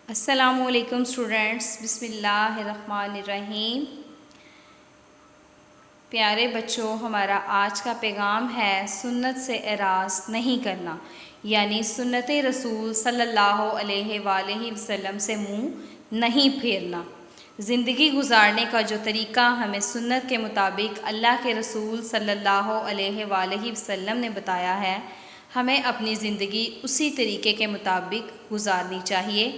अस्सलामुअलैकुम स्टूडेंट्स, बिस्मिल्लाहिर्रहमानिर्रहीम। प्यारे बच्चों, हमारा आज का पैगाम है सुन्नत से एराज़ नहीं करना, यानी सुन्नत रसूल सल्लल्लाहु अलैहि वसल्लम से मुँह नहीं फेरना। ज़िंदगी गुजारने का जो तरीक़ा हमें सुन्नत के मुताबिक अल्लाह के रसूल सल्लल्लाहु अलैहि वसल्लम ने बताया है, हमें अपनी ज़िंदगी उसी तरीक़े के मुताबिक गुजारनी चाहिए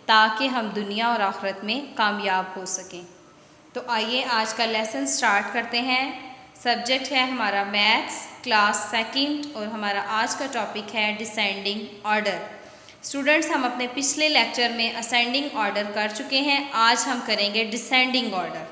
ताकि हम दुनिया और आखिरत में कामयाब हो सकें। तो आइए आज का लेसन स्टार्ट करते हैं। सब्जेक्ट है हमारा मैथ्स क्लास सेकंड और हमारा आज का टॉपिक है डिसेंडिंग ऑर्डर। स्टूडेंट्स, हम अपने पिछले लेक्चर में असेंडिंग ऑर्डर कर चुके हैं। आज हम करेंगे डिसेंडिंग ऑर्डर।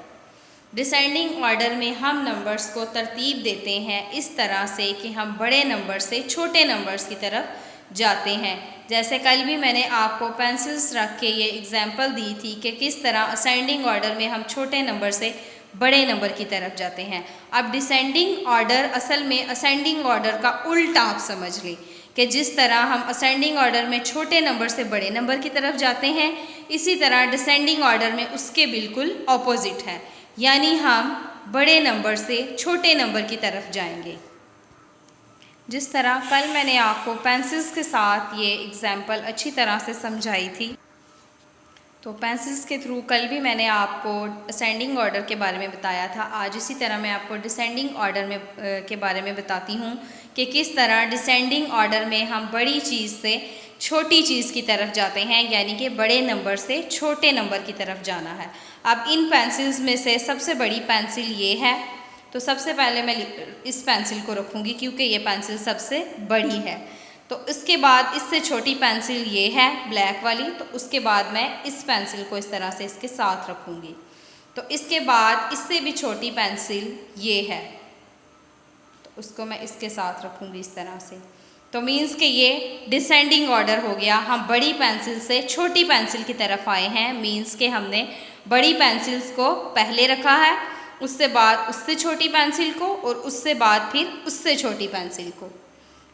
डिसेंडिंग ऑर्डर में हम नंबर्स को तरतीब देते हैं इस तरह से कि हम बड़े नंबर से छोटे नंबर्स की तरफ जाते हैं। जैसे कल भी मैंने आपको पेंसिल्स रख के ये एग्जांपल दी थी कि किस तरह असेंडिंग ऑर्डर में हम छोटे नंबर से बड़े नंबर की तरफ जाते हैं। अब डिसेंडिंग ऑर्डर असल में असेंडिंग ऑर्डर का उल्टा आप समझ लें कि जिस तरह हम असेंडिंग ऑर्डर में छोटे नंबर से बड़े नंबर की तरफ जाते हैं, इसी तरह डिसेंडिंग ऑर्डर में उसके बिल्कुल ऑपोजिट है, यानी हम बड़े नंबर से छोटे नंबर की तरफ जाएंगे। जिस तरह कल मैंने आपको पेंसिल्स के साथ ये एग्जाम्पल अच्छी तरह से समझाई थी, तो पेंसिल्स के थ्रू कल भी मैंने आपको असेंडिंग ऑर्डर के बारे में बताया था। आज इसी तरह मैं आपको डिसेंडिंग ऑर्डर में के बारे में बताती हूँ कि किस तरह डिसेंडिंग ऑर्डर में हम बड़ी चीज़ से छोटी चीज़ की तरफ जाते हैं, यानी कि बड़े नंबर से छोटे नंबर की तरफ जाना है। अब इन पेंसिल्स में से सबसे बड़ी पेंसिल ये है, तो सबसे पहले मैं इस पेंसिल को रखूँगी क्योंकि ये पेंसिल सबसे बड़ी है। तो इसके बाद इससे छोटी पेंसिल ये है ब्लैक वाली, तो उसके बाद मैं इस पेंसिल को इस तरह से इसके साथ रखूँगी। तो इसके बाद इससे भी छोटी पेंसिल ये है, तो उसको मैं इसके साथ रखूँगी इस तरह से। तो मीन्स कि ये डिसेंडिंग ऑर्डर हो गया। हम बड़ी पेंसिल से छोटी पेंसिल की तरफ आए हैं, मीन्स कि हमने बड़ी पेंसिल्स को पहले रखा है, उससे बाद उससे छोटी पेंसिल को और उससे बाद फिर उससे छोटी पेंसिल को।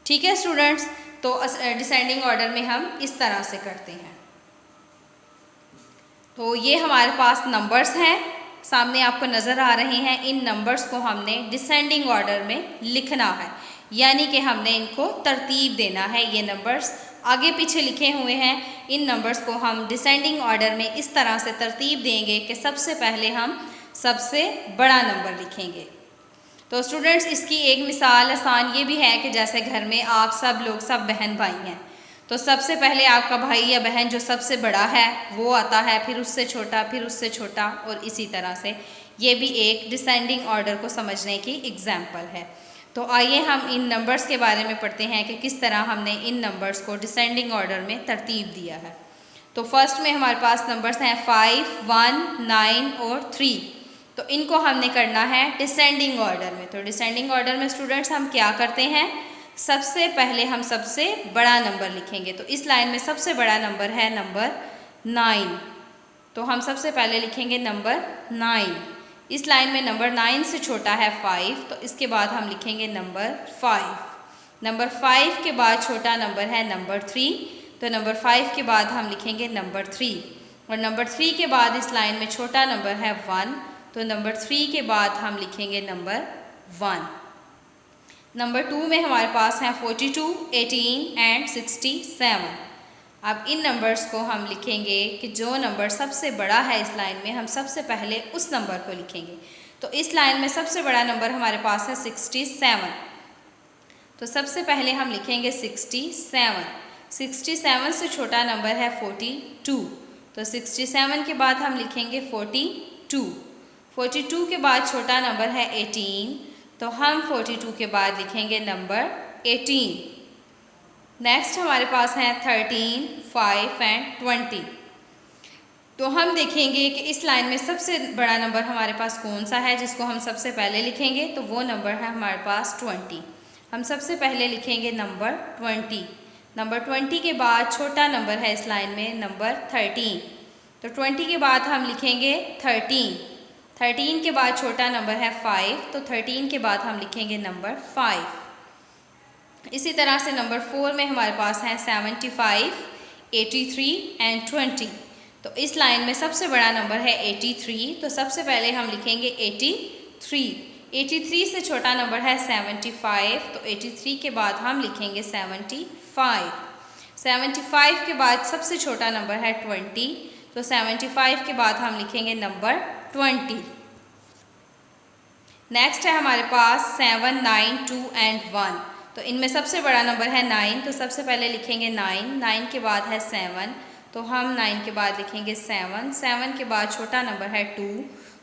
ठीक है स्टूडेंट्स, तो डिसेंडिंग ऑर्डर में हम इस तरह से करते हैं। तो ये हमारे पास नंबर्स हैं, सामने आपको नज़र आ रहे हैं। इन नंबर्स को हमने डिसेंडिंग ऑर्डर में लिखना है, यानी कि हमने इनको तरतीब देना है। ये नंबर्स आगे पीछे लिखे हुए हैं, इन नंबर्स को हम डिसेंडिंग ऑर्डर में इस तरह से तरतीब देंगे कि सबसे पहले हम सबसे बड़ा नंबर लिखेंगे। तो स्टूडेंट्स, इसकी एक मिसाल आसान ये भी है कि जैसे घर में आप सब लोग सब बहन भाई हैं, तो सबसे पहले आपका भाई या बहन जो सबसे बड़ा है वो आता है, फिर उससे छोटा, फिर उससे छोटा, और इसी तरह से ये भी एक डिसेंडिंग ऑर्डर को समझने की एग्जाम्पल है। तो आइए हम इन नंबर्स के बारे में पढ़ते हैं कि किस तरह हमने इन नंबर्स को डिसेंडिंग ऑर्डर में तरतीब दिया है। तो फर्स्ट में हमारे पास नंबर्स हैं 5, 1, 9 और 3। तो इनको हमने करना है डिसेंडिंग ऑर्डर में। तो डिसेंडिंग ऑर्डर में स्टूडेंट्स हम क्या करते हैं, सबसे पहले हम सबसे बड़ा नंबर लिखेंगे। तो इस लाइन में सबसे बड़ा नंबर है नंबर 9, तो हम सबसे पहले लिखेंगे नंबर 9। इस लाइन में नंबर 9 से छोटा है 5, तो इसके बाद हम लिखेंगे नंबर 5। नंबर 5 के बाद छोटा नंबर है नंबर 3, तो नंबर 5 के बाद हम लिखेंगे नंबर 3। और नंबर 3 के बाद इस लाइन में छोटा नंबर है 1, तो नंबर 3 के बाद हम लिखेंगे नंबर 1। नंबर 2 में हमारे पास हैं 42, 18 एंड 67। अब इन नंबर्स को हम लिखेंगे कि जो नंबर सबसे बड़ा है इस लाइन में, हम सबसे पहले उस नंबर को लिखेंगे। तो इस लाइन में सबसे बड़ा नंबर हमारे पास है 67, तो सबसे पहले हम लिखेंगे 67। 67 से छोटा नंबर है 42, तो 67 के बाद हम लिखेंगे 42। 42 के बाद छोटा नंबर है 18, तो हम 42 के बाद लिखेंगे नंबर 18। नेक्स्ट हमारे पास हैं 13, 5 एंड 20। तो हम देखेंगे कि इस लाइन में सबसे बड़ा नंबर हमारे पास कौन सा है जिसको हम सबसे पहले लिखेंगे, तो वो नंबर है हमारे पास 20। हम सबसे पहले लिखेंगे नंबर 20। नंबर 20 के बाद छोटा नंबर है इस लाइन में नंबर 13, तो 20 के बाद हम लिखेंगे 13। 13 के बाद छोटा नंबर है 5, तो 13 के बाद हम लिखेंगे नंबर 5। इसी तरह से नंबर 4 में हमारे पास हैं 75, 83 एंड 20। तो इस लाइन में सबसे बड़ा नंबर है 83, तो सबसे पहले हम लिखेंगे 83। 83 से छोटा नंबर है 75, तो 83 के बाद हम लिखेंगे 75। 75 के बाद सबसे छोटा नंबर है 20, तो 75 के बाद हम लिखेंगे नंबर 20। नेक्स्ट है हमारे पास 7, 9, 2 एंड 1, तो इनमें सबसे बड़ा नंबर है 9, तो सबसे पहले लिखेंगे 9। 9 के बाद है 7, तो हम 9 के बाद लिखेंगे 7। 7 के बाद छोटा नंबर है 2,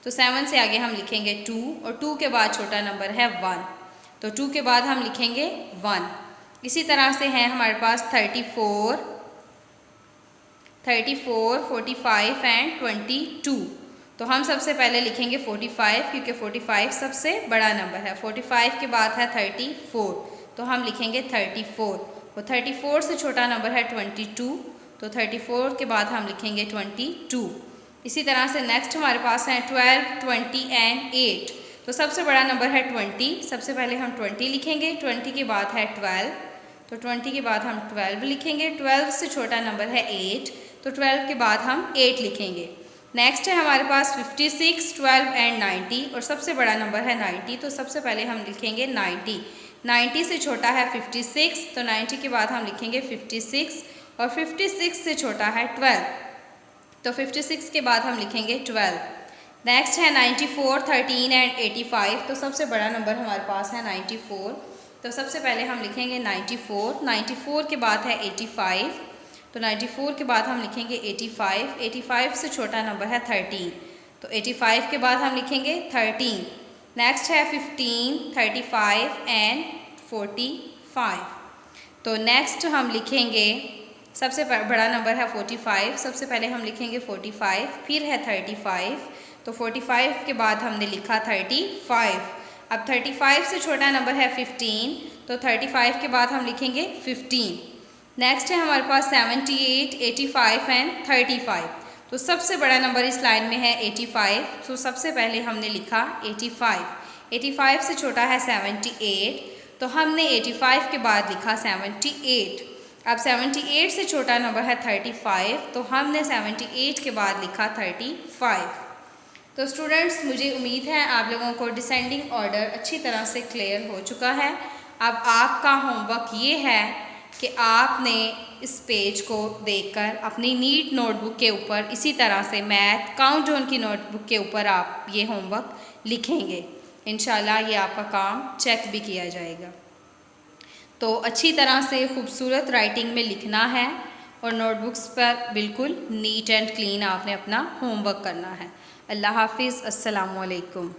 तो 7 से आगे हम लिखेंगे 2, और 2 के बाद छोटा नंबर है 1, तो 2 के बाद हम लिखेंगे 1। इसी तरह से है हमारे पास 34, 45 एंड 22, तो हम सबसे पहले लिखेंगे 45, क्योंकि 45 सबसे बड़ा नंबर है। 45 के बाद है 34, तो हम लिखेंगे 34, और 34 से छोटा नंबर है 22, तो 34 के बाद हम लिखेंगे 22। इसी तरह से नेक्स्ट हमारे पास है 12, 20 एंड 8, तो सबसे बड़ा नंबर है 20, सबसे पहले हम 20 लिखेंगे। 20 के बाद है 12, तो 20 के बाद हम 12 लिखेंगे। 12 से छोटा नंबर है 8, तो 12 के बाद हम 8 लिखेंगे। नेक्स्ट है हमारे पास 56, 12 एंड 90, और सबसे बड़ा नंबर है 90, तो सबसे पहले हम लिखेंगे 90। 90 से छोटा है 56, तो 90 के बाद हम लिखेंगे 56, और 56 से छोटा है 12, तो 56 के बाद हम लिखेंगे 12। नेक्स्ट है 94, 13 एंड 85, तो सबसे बड़ा नंबर हमारे पास है 94, तो सबसे पहले हम लिखेंगे 94। 94 के बाद है 85, तो 94 के बाद हम लिखेंगे 85। 85 से छोटा नंबर है 13, तो 85 के बाद हम लिखेंगे 13। नेक्स्ट है 15, 35 एंड 45, तो नेक्स्ट हम लिखेंगे सबसे बड़ा नंबर है 45, सबसे पहले हम लिखेंगे 45, फिर है 35, तो 45 के बाद हमने लिखा 35। अब 35 से छोटा नंबर है 15, तो 35 के बाद हम लिखेंगे 15। नेक्स्ट है हमारे पास 78, 85 एंड 35, तो सबसे बड़ा नंबर इस लाइन में है 85, तो सबसे पहले हमने लिखा 85। 85 से छोटा है 78, तो हमने 85 के बाद लिखा 78। अब 78 से छोटा नंबर है 35, तो हमने 78 के बाद लिखा 35। तो स्टूडेंट्स, मुझे उम्मीद है आप लोगों को डिसेंडिंग ऑर्डर अच्छी तरह से क्लियर हो चुका है। अब आपका होमवर्क ये है कि आपने इस पेज को देखकर अपनी नीट नोटबुक के ऊपर इसी तरह से मैथ काउंटडाउन की नोटबुक के ऊपर आप ये होमवर्क लिखेंगे। इंशाल्लाह ये आपका काम चेक भी किया जाएगा। तो अच्छी तरह से खूबसूरत राइटिंग में लिखना है, और नोटबुक्स पर बिल्कुल नीट एंड क्लीन आपने अपना होमवर्क करना है। अल्लाह हाफिज़, अस्सलामु अलैकुम।